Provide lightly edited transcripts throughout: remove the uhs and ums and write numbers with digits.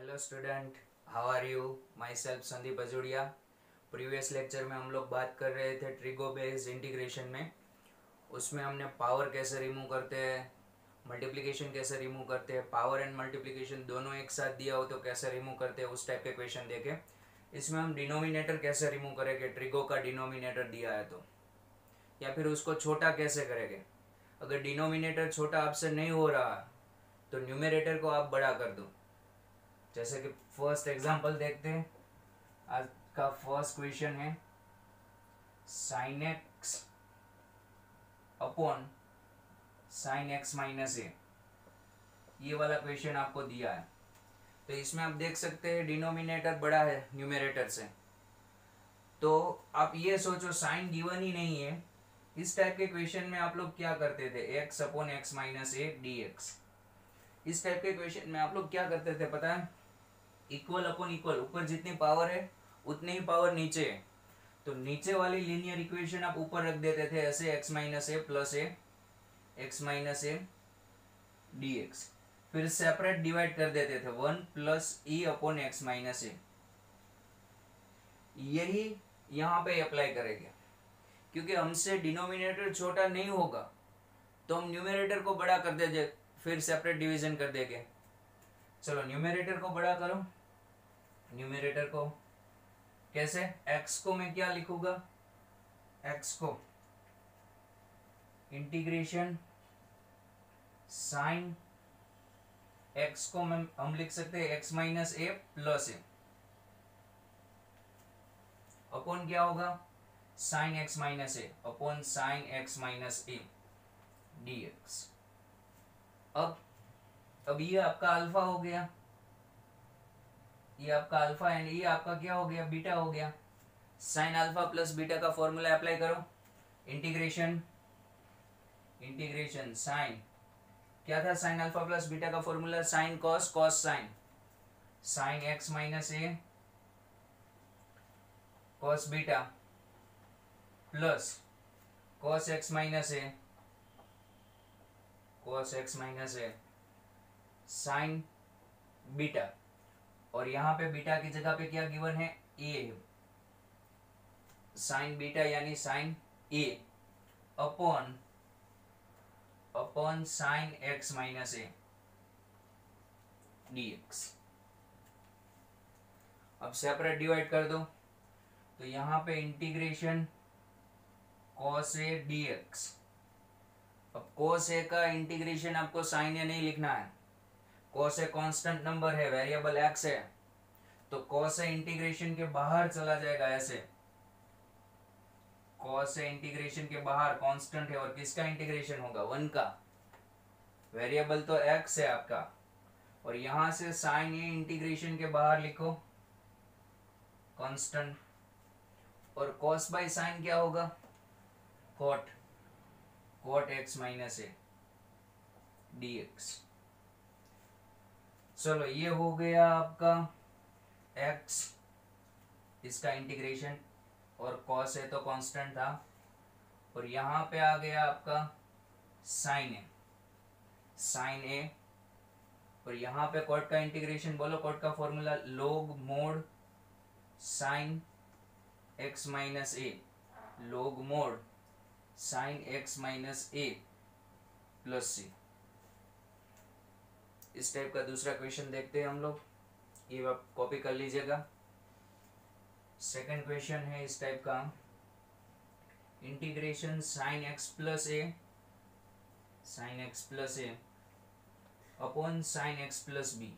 Hello student, how are you? Myself Sandeep Ajodia. Previous lecture में हम लोग बात कर रहे थे ट्रिगो बेस्ड इंटीग्रेशन में। उसमें हमने पावर कैसे रिमूव करते हैं, मल्टीप्लिकेशन कैसे रिमूव करते हैं, पावर एंड मल्टीप्लिकेशन दोनों एक साथ दिया हो तो कैसे रिमूव करते हैं, उस टाइप के क्वेश्चन देखे। इसमें हम डिनोमिनेटर कैसे रिमूव करेंगे, ट्रिगो का डिनोमिनेटर दिया है तो, या फिर उसको छोटा कैसे करेंगे। अगर डिनोमिनेटर छोटा आपसे नहीं हो रहा तो न्यूमरेटर को आप बड़ा कर दो। जैसे कि फर्स्ट एग्जांपल देखते हैं। आज का फर्स्ट क्वेश्चन है sine x upon sine x minus A. ये वाला क्वेश्चन आपको दिया है, तो इसमें आप देख सकते हैं डिनोमिनेटर बड़ा है न्यूमरेटर से। तो आप ये सोचो साइन गिवन ही नहीं है, इस टाइप के क्वेश्चन में आप लोग क्या करते थे, x upon x minus A D x. इस टाइप के क्वेश्चन में आप लोग क्या करते थे पता है, इक्वल अपॉन इक्वल, ऊपर जितनी पावर है उतनी ही पावर नीचे है। तो नीचे वाली लीनियर इक्वेशन आप ऊपर रख देते थे ऐसे, X minus A plus A x minus A D X. फिर सेपरेट डिवाइड कर देते थे, one plus E upon x minus A. यही यहाँ पे अप्लाई करेंगे, क्योंकि हमसे डिनोमिनेटर छोटा नहीं होगा तो हम न्यूमरेटर को बड़ा कर देंगे, फिर सेपरेट डिवीजन कर देंगे। चलो न्यूमरेटर को बड़ा करो। न्यूमरेटर को कैसे, x को मैं क्या लिखूंगा, x को इंटीग्रेशन साइन x को हम लिख सकते हैं x minus A plus A upon क्या होगा, sign x minus a upon sign x minus A dx। अब ये आपका अल्फा हो गया, ये आपका अल्फा एंड ये आपका क्या हो गया, बीटा हो गया। साइन अल्फा प्लस बीटा का फॉर्मूला अप्लाई करो। इंटीग्रेशन इंटीग्रेशन साइन, क्या था साइन अल्फा प्लस बीटा का formula, sine cos cos sine, sine x minus ए cos beta plus cos x minus ए कॉस एक्स माइनस ए sine beta. और यहां पे beta की जगह पे क्या गिवन है, ए, साइन बीटा यानी sine A upon upon sine x minus A dx। अब सेपरेट डिवाइड कर दो, तो यहां पे इंटीग्रेशन cos a dx। अब cos a का इंटीग्रेशन आपको साइन ए नहीं लिखना है, cos a कांस्टेंट नंबर है, वेरिएबल x है, तो cos a इंटीग्रेशन के बाहर चला जाएगा ऐसे। cos a इंटीग्रेशन के बाहर कांस्टेंट है, और किसका इंटीग्रेशन होगा, 1 का, वेरिएबल तो x है आपका। और यहां से साइन ए इंटीग्रेशन के बाहर लिखो कांस्टेंट, और cos बाय साइन क्या होगा, cot, cot x माइनस ए dx। चलो ये हो गया आपका x, इसका इंटीग्रेशन, और cos ए तो कांस्टेंट था, और यहां पे आ गया आपका साइन ए, साइन ए, और यहां पे cot का इंटीग्रेशन बोलो, cot का formula log mode sine x minus A, log mode sine x minus A plus C. इस टाइप का दूसरा क्वेश्चन देखते हैं हम लोग, ये आप कॉपी कर लीजिएगा। सेकंड क्वेश्चन है इस टाइप का, integration sine x plus A, sine x plus A upon sine x plus B,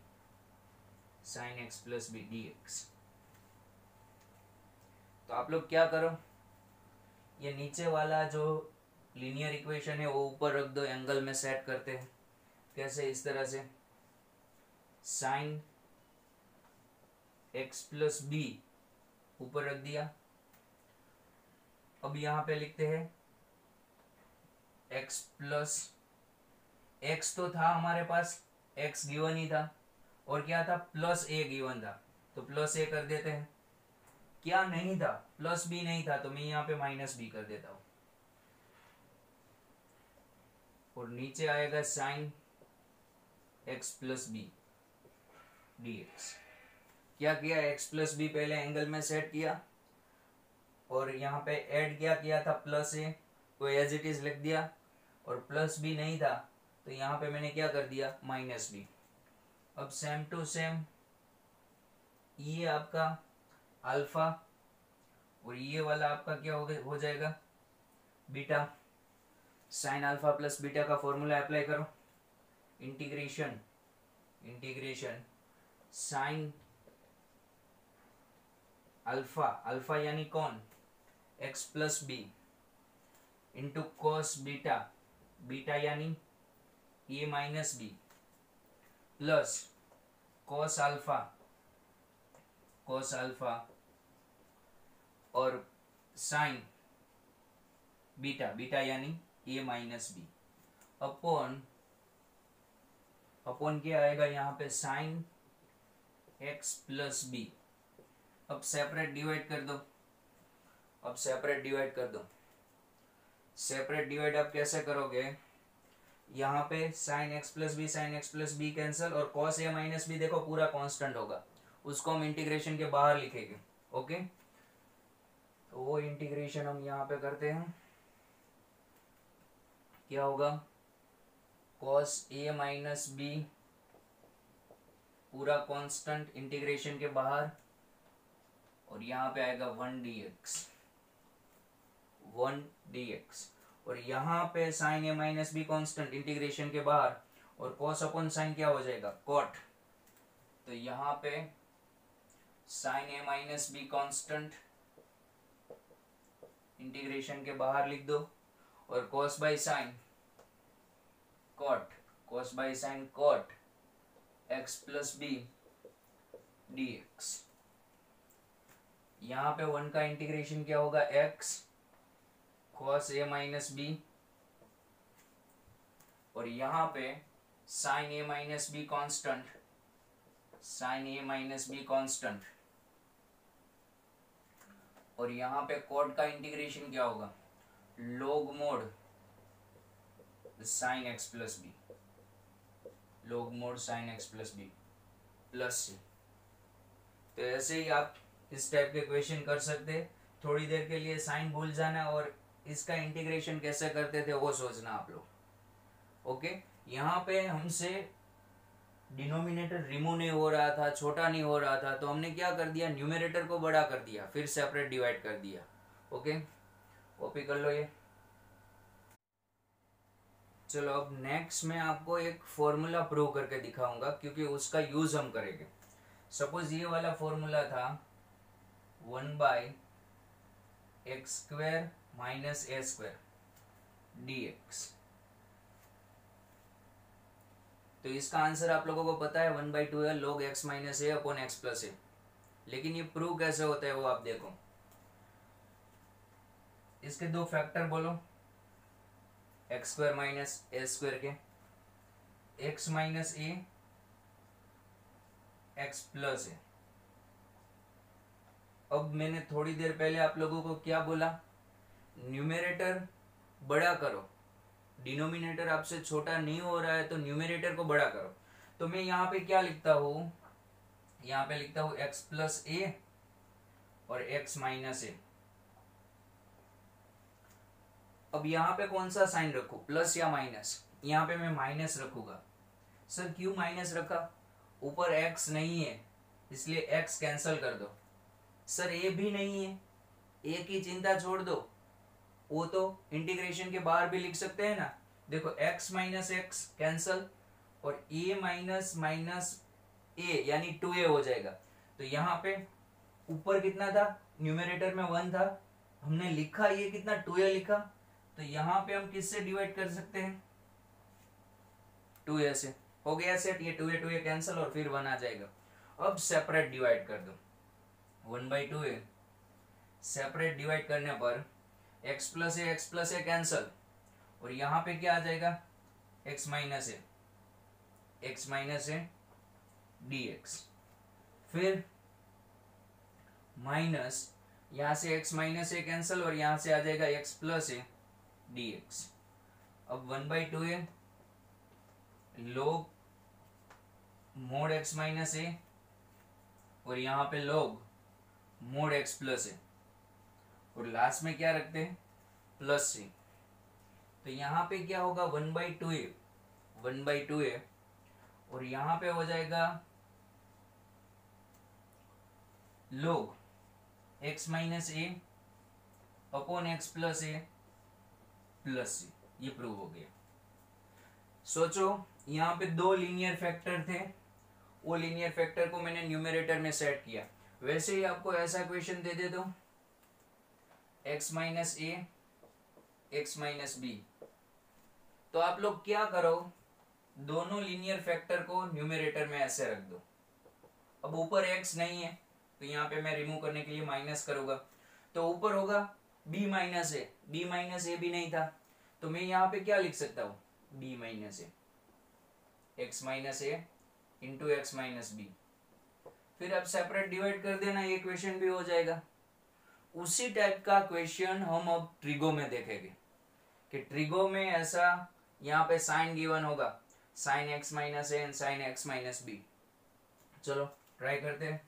sine x plus B dx। तो आप लोग क्या करो, ये नीचे वाला जो लीनियर इक्वेशन है वो ऊपर रख दो, एंगल में सेट करते हैं। कैसे, इस तरह से साइन एक्स प्लस बी ऊपर रख दिया। अब यहां पे लिखते हैं x प्लस, x तो था हमारे पास, x गिवन ही था, और क्या था, प्लस ए गिवन था, तो प्लस ए कर देते हैं। क्या नहीं था, प्लस बी नहीं था, तो मैं यहाँ पे माइनस बी कर देता हूं, और नीचे आएगा sine x plus B. dx। क्या किया, x प्लस बी पहले एंगल में सेट किया और यहाँ पे ऐड क्या किया था, प्लस ए को एज इट इज लिख दिया, और प्लस बी नहीं था तो यहाँ पे मैंने क्या कर दिया, माइनस बी। अब सेम टू सेम ये आपका अल्फा और ये वाला आपका क्या हो जाएगा, beta. Sine alpha plus beta का फॉर्मूला अप्लाई करो, इंटीग्रेशन साइन अल्फा, अल्फा यानी कौन, x plus b, into cos beta, beta यानी a minus b, plus cos alpha और साइन बीटा, बीटा यानी ए माइनस बी, अपॉन क्या आएगा यहाँ पे, साइन एक्स प्लस बी। अब सेपरेट डिवाइड कर दो, सेपरेट डिवाइड आप कैसे करोगे, यहाँ पे sine x plus b cancel, और कॉस ए माइनस बी देखो पूरा कांस्टेंट होगा, उसको हम इंटीग्रेशन के बाहर लिखेंगे। ओके, तो वो इंटीग्रेशन हम यहाँ पे करते हैं, क्या होगा, कॉस ए माइनस बी पूरा कांस्टेंट इंटीग्रेशन के बाहर, और यहाँ पे आएगा 1 dx, और यहाँ पे sine A minus B constant integration के बाहर, और कॉस अपॉन साइन क्या हो जाएगा, कॉट। तो यहाँ पे sine A minus B constant integration के बाहर लिख दो, और cos by sine cot x plus B dx। यहाँ पे 1 का इंटीग्रेशन क्या होगा, x cos a minus B, और यहाँ पे sin a minus B constant, और यहाँ पे cot का इंटीग्रेशन क्या होगा, log mod sin x plus b plus c. तो ऐसे ही आप इस टाइप के क्वेश्चन कर सकते, थोड़ी देर के लिए साइन भूल जाना और इसका इंटीग्रेशन कैसे करते थे वो सोचना आप लोग। ओके, यहाँ पे हमसे डिनोमिनेटर रिमूव नहीं हो रहा था, छोटा नहीं हो रहा था, तो हमने क्या कर दिया, न्यूमरेटर को बड़ा कर दिया, फिर सेपरेट डिवाइड कर दिया। ओके, कॉपी कर लो ये। चलो अब नेक्स्ट मैं आपको एक फॉर्मूला प्रूव करके दिखाऊंगा, क्योंकि उसका यूज हम करेंगे। सपोज ये वाला फॉर्मूला था 1/x² माइनस a² dx। तो इसका आंसर आप लोगों को पता है 1/2 है log x minus a upon x plus a। लेकिन ये प्रूव कैसे होता है वो आप देखो, इसके दो फैक्टर बोलो, x² माइनस a² के, x minus a x plus a। अब मैंने थोड़ी देर पहले आप लोगों को क्या बोला, न्यूमरेटर बड़ा करो, डिनोमिनेटर आपसे छोटा नहीं हो रहा है तो न्यूमरेटर को बड़ा करो। तो मैं यहाँ पे क्या लिखता हूँ, यहाँ पे लिखता हूँ x प्लस a और x माइनस a। अब यहाँ पे कौन सा साइन रखूं, प्लस या माइनस? यहाँ पे मैं माइनस रखूंगा। सर क्यों माइनस रखा, ऊपर x नहीं है इसलिए x कैंसल कर दो। सर a भी नहीं है, a की चिंता छोड़ दो, वो तो इंटीग्रेशन के बाहर भी लिख सकते हैं ना। देखो x माइनस एक्स कैंसल, और a माइनस माइनस a यानी 2a हो जाएगा। तो यहाँ पे ऊपर कितना था, न्यूमरेटर में 1 था, हमने लिखा ये कितना 2a लिखा, तो यहाँ पे हम किससे डिवाइड कर सकते हैं, 2a से। हो गया सेट, ये 2a कैंसल और फिर 1 आ जाएगा। अब सेपरेट डिवाइड कर दो, 1/2a सेपरेट डिवाइड करने पर x प्लस ए कैंसल, और यहाँ पे क्या आ जाएगा, x माइनस ए dx। फिर माइनस यहाँ से x माइनस ए कैंसल, और यहाँ से आ जाएगा x प्लस ए dx। अब 1/2a log mod x minus a और यहाँ पे log mod x प्लस है और लास्ट में क्या रखते हैं प्लस सी। तो यहाँ पे क्या होगा 1/2 है, 1/2 है और यहाँ पे हो जाएगा log x minus a upon x plus A plus सी। ये प्रूव हो गया। सोचो यहाँ पे दो लीनियर फैक्टर थे, वो लीनियर फैक्टर को मैंने न्यूमरेटर में सेट किया। वैसे ही आपको ऐसा क्वेश्चन दे दे दो x minus a x minus B, तो आप लोग क्या करो, दोनों लीनियर फैक्टर को न्यूमरेटर में ऐसे रख दो। अब ऊपर x नहीं है तो यहाँ पे मैं रिमूव करने के लिए माइनस करूंगा, तो ऊपर होगा b माइनस ए, b माइनस ए भी नहीं था तो मैं यहाँ पे क्या लिख सकता हूँ b minus a, x minus a into x minus B. फिर अब सेपरेट डिवाइड कर देना, ये क्वेश्चन भी हो जाएगा। उसी टाइप का क्वेश्चन हम अब ट्रिगो में देखेंगे कि ट्रिगो में ऐसा यहाँ पे साइन गिवन होगा, sine x minus A and sine x minus B. चलो ट्राई करते हैं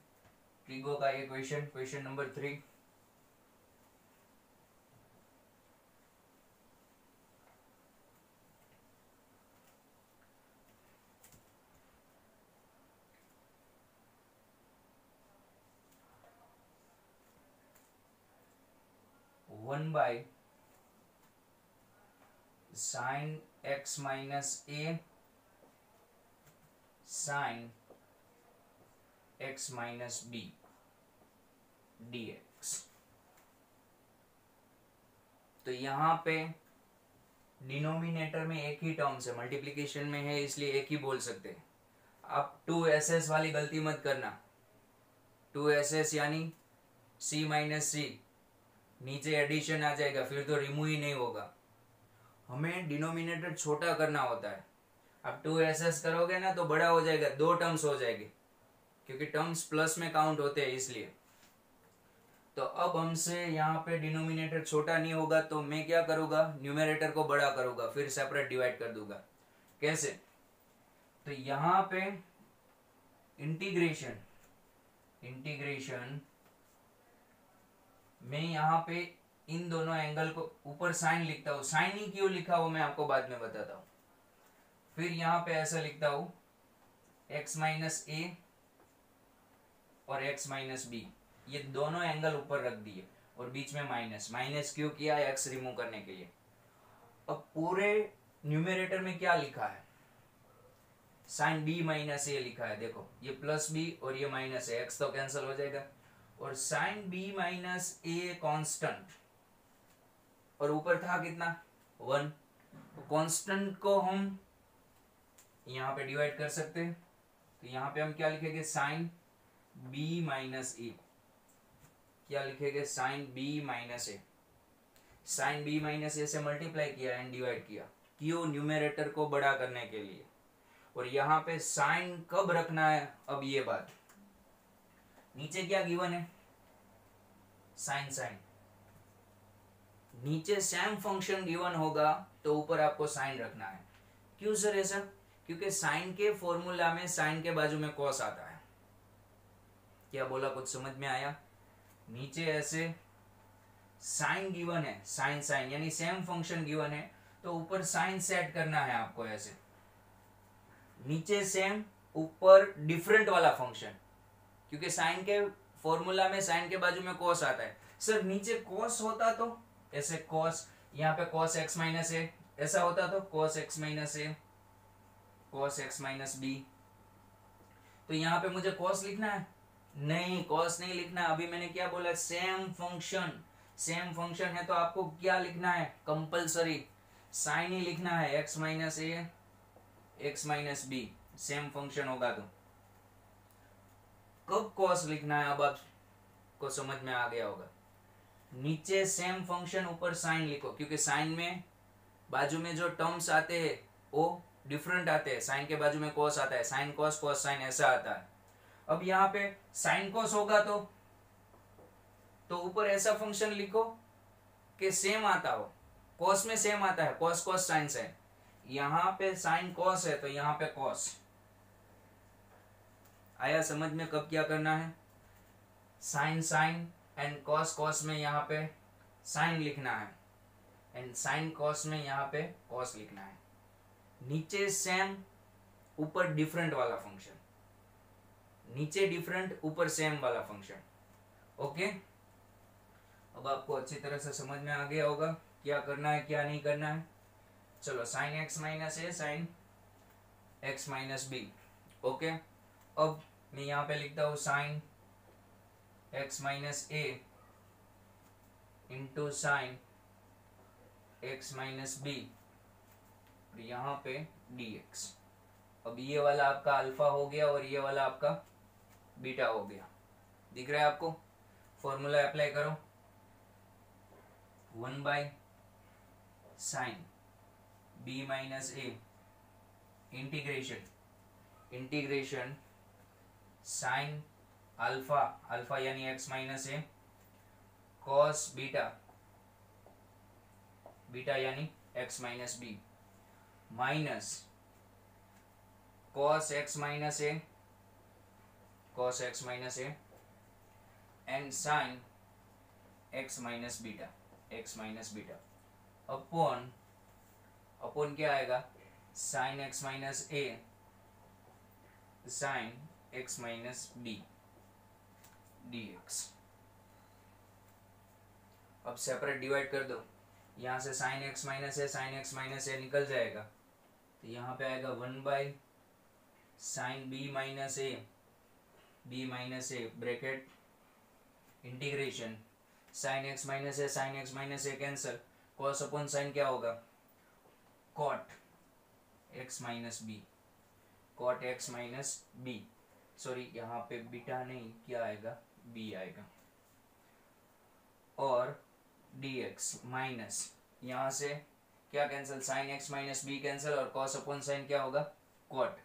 ट्रिगो का ये question, question number 3। One by sine x minus A sine x minus B dx। तो यहाँ पे डिनोमिनेटर में एक ही टर्म से मल्टीप्लिकेशन में है इसलिए एक ही बोल सकते हैं। आप 2ss वाली गलती मत करना, 2ss यानी c माइनस सी, नीचे एडिशन आ जाएगा फिर तो रिमूव ही नहीं होगा। हमें डिनोमिनेटर छोटा करना होता है। आप 2ss करोगे ना तो बड़ा हो जाएगा, दो टर्म्स हो जाएंगे क्योंकि टर्म्स प्लस में काउंट होते हैं इसलिए। तो अब हमसे यहाँ पे डिनोमिनेटर छोटा नहीं होगा तो मैं क्या करूँगा, न्यूमरेटर को बड़ा करूँगा फिर सेपरेट डिवाइड कर दूंगा। कैसे, तो यहाँ पे इंटीग्रेशन मैं यहाँ पे इन दोनों एंगल को ऊपर साइन लिखता हूँ। साइन ही क्यों लिखा वो मैं आपको बाद में बताता हूँ। फिर यहाँ पे ऐसा लिखता हूँ x माइनस ए और x माइनस बी, ये दोनों एंगल ऊपर रख दिए और बीच में माइनस, माइनस क्यों किया, x रिमूव करने के लिए। अब पूरे न्यूमरेटर में क्या लिखा है, साइन b माइनस ए लिखा है। देखो ये प्लस b और ये माइनस है, x तो कैंसिल हो जाएगा और sine b minus A constant और ऊपर था कितना 1। कांस्टेंट को हम यहाँ पे डिवाइड कर सकते हैं तो यहाँ पे हम क्या लिखेंगे, साइन b माइनस ए। क्या लिखेंगे, साइन b माइनस ए। साइन b माइनस ए से मल्टीप्लाई किया एंड डिवाइड किया, क्यों, न्यूमरेटर को बड़ा करने के लिए। और यहाँ पे साइन कब रखना है, अब ये बात, नीचे क्या गिवन है, साइन साइन, नीचे सेम फंक्शन गिवन होगा तो ऊपर आपको साइन रखना है। क्यों सर ऐसा, क्योंकि साइन के फॉर्मूला में साइन के बाजू में कॉस आता है। क्या बोला, कुछ समझ में आया। नीचे ऐसे साइन गिवन है, साइन साइन यानी सेम फंक्शन गिवन है तो ऊपर साइन सेट करना है आपको ऐसे, नीचे सेम ऊपर डिफरेंट वाला फंक्शन, क्योंकि साइन के फॉर्मूला में साइन के बाजू में कॉस आता है। सर नीचे कॉस होता तो ऐसे कॉस, यहाँ पे कॉस एक्स माइनस ए, ऐसा होता तो कॉस एक्स माइनस ए कॉस एक्स माइनस बी। तो यहाँ पे मुझे कॉस लिखना है, नहीं कॉस नहीं लिखना। अभी मैंने क्या बोला, सेम फंक्शन, सेम फंक्शन है तो आपको क्या लिखना है, कंपलसरी साइन ही लिखना है, x minus a x minus b, same function होगा तो। कब कॉस लिखना है अब आपको समझ में आ गया होगा। नीचे सेम फंक्शन ऊपर साइन लिखो, क्योंकि साइन में बाजू में जो टर्म्स आते हैं वो डिफरेंट आते हैं। साइन के बाजू में कॉस आता है, साइन कॉस कॉस साइन ऐसा आता है। अब यहाँ पे साइन कॉस होगा तो ऊपर ऐसा फंक्शन लिखो कि सेम आता हो, कॉस में सेम आता है, कॉस कॉस साइन साइन। यहाँ पे साइन कॉस है तो यहाँ पे कॉस। आया समझ में कब क्या करना है। Sine sine and cos cos में यहाँ पे साइन लिखना है एंड साइन कॉस में यहाँ पे कॉस लिखना है। नीचे सेम ऊपर डिफरेंट वाला फंक्शन, नीचे डिफरेंट ऊपर सेम वाला फंक्शन। ओके, अब आपको अच्छी तरह से समझ में आ गया होगा क्या करना है क्या नहीं करना है। चलो साइन एक्स माइनस ए sine x minus b. Okay, अब मैं यहाँ पे लिखता हूँ sine x minus a into sine x minus b, यहाँ पे dx। अब ये वाला आपका अल्फा हो गया और ये वाला आपका बीटा हो गया। दिख रहा है आपको? फॉर्मूला अप्लाई करो, 1 by sine B minus a integration sine alpha, alpha यानी एक्स माइनस ए, कॉस बीटा, बीटा यानी x minus b, minus cos x minus A, cos x minus A and sine x minus beta, x minus beta, upon upon क्या आएगा, sine x minus ए sine x minus B dx। अब separate divide कर दो, यहाँ से sine x minus A sine x minus a निकल जाएगा, तो यहाँ पे आएगा 1 by sine B minus A bracket integration sine x minus A cancel, cos upon sine क्या होगा, cot x minus B, cot x minus B, sorry यहाँ पे बीटा नहीं क्या आएगा, बी आएगा, और dx माइनस यहाँ से क्या cancel, sine x minus b cancel और कॉस अपॉन साइन क्या होगा, कॉट,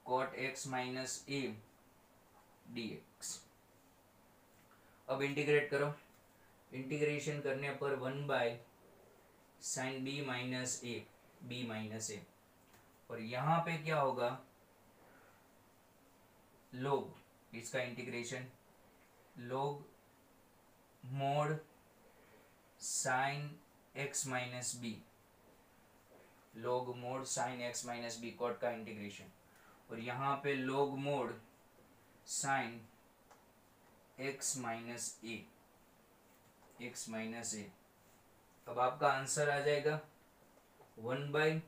कॉट एक्स माइनस ए dx। अब इंटीग्रेट करो, इंटीग्रेशन करने पर 1 by sine B minus a और यहाँ पे क्या होगा, लोग, इसका integration log mod sine x minus b, log mod sine x minus B, cot का इंटीग्रेशन, और यहाँ पे log mod sine x minus a, x minus a. अब आपका आंसर आ जाएगा 1 बाई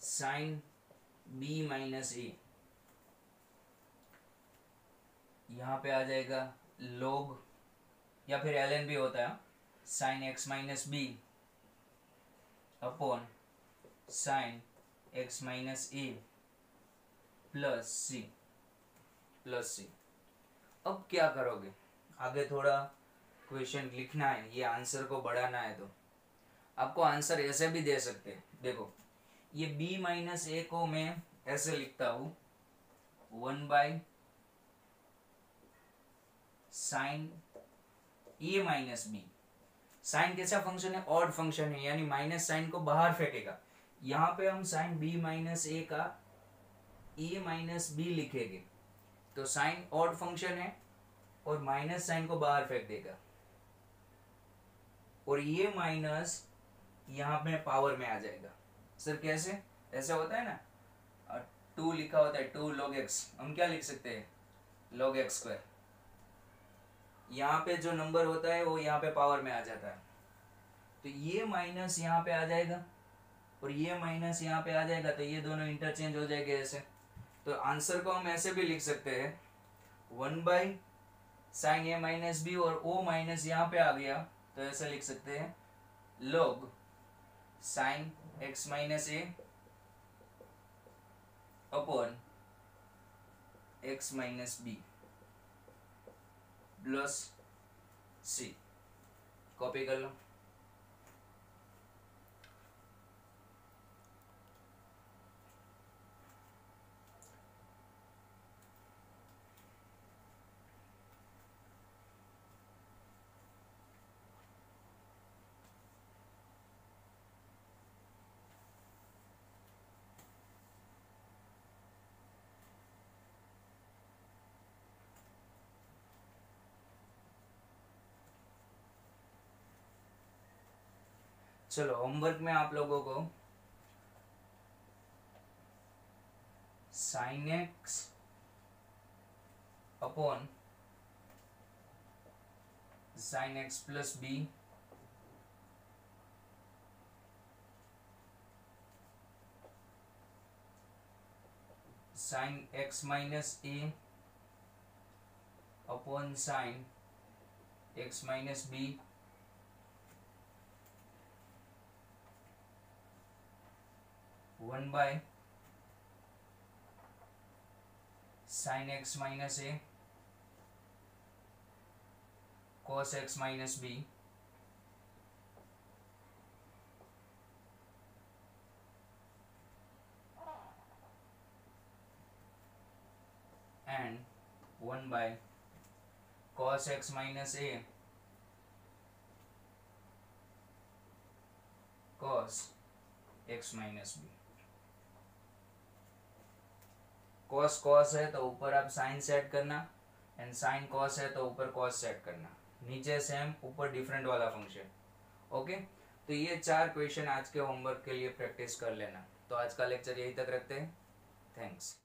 साइन बी माइनस ए, यहाँ पे आ जाएगा log या फिर ln भी होता है, sine x minus b upon sine x minus ए प्लस सी। अब क्या करोगे, आगे थोड़ा क्वेश्चन लिखना है, ये आंसर को बढ़ाना है, तो आपको आंसर ऐसे भी दे सकते हैं। देखो ये b माइनस ए को मैं ऐसे लिखता हूँ 1 by sine A minus B. Sine कैसा फंक्शन है, ऑड फंक्शन है, यानी माइनस साइन को बाहर फेंकेगा। यहाँ पे हम साइन बी माइनस ए का ए माइनस बी लिखेंगे, तो साइन ऑड फंक्शन है और माइनस साइन को बाहर फेंक देगा, और ये माइनस यहाँ पे पावर में आ जाएगा। सर कैसे, ऐसा होता है ना, 2 लिखा होता है 2 log x, हम क्या लिख सकते हैं, log x स्क्वायर, यहाँ पे जो नंबर होता है वो यहाँ पे पावर में आ जाता है, तो ये माइनस यहाँ पे आ जाएगा और ये माइनस यहाँ पे आ जाएगा, तो ये दोनों इंटरचेंज हो जाएंगे ऐसे। तो आंसर को हम ऐसे भी लिख सकते हैं 1 by sine A minus B, और ओ माइनस यहाँ पे आ गया तो ऐसे लिख सकते हैं log sine x minus a upon x minus b plus c. Copy कर लो। चलो होमवर्क में आप लोगों को sine x upon sine x plus B sine x minus a upon sine x minus b one by sine x minus a cos x minus b and 1 by cos x minus a cos x minus b। cos cos है तो ऊपर आप sin set करना and sin cos है तो ऊपर cos set करना, नीचे सेम ऊपर डिफरेंट वाला फंक्शन। ओके, तो ये 4 क्वेश्चन आज के होमवर्क के लिए प्रैक्टिस कर लेना। तो आज का लेक्चर यही तक रखते हैं। थैंक्स।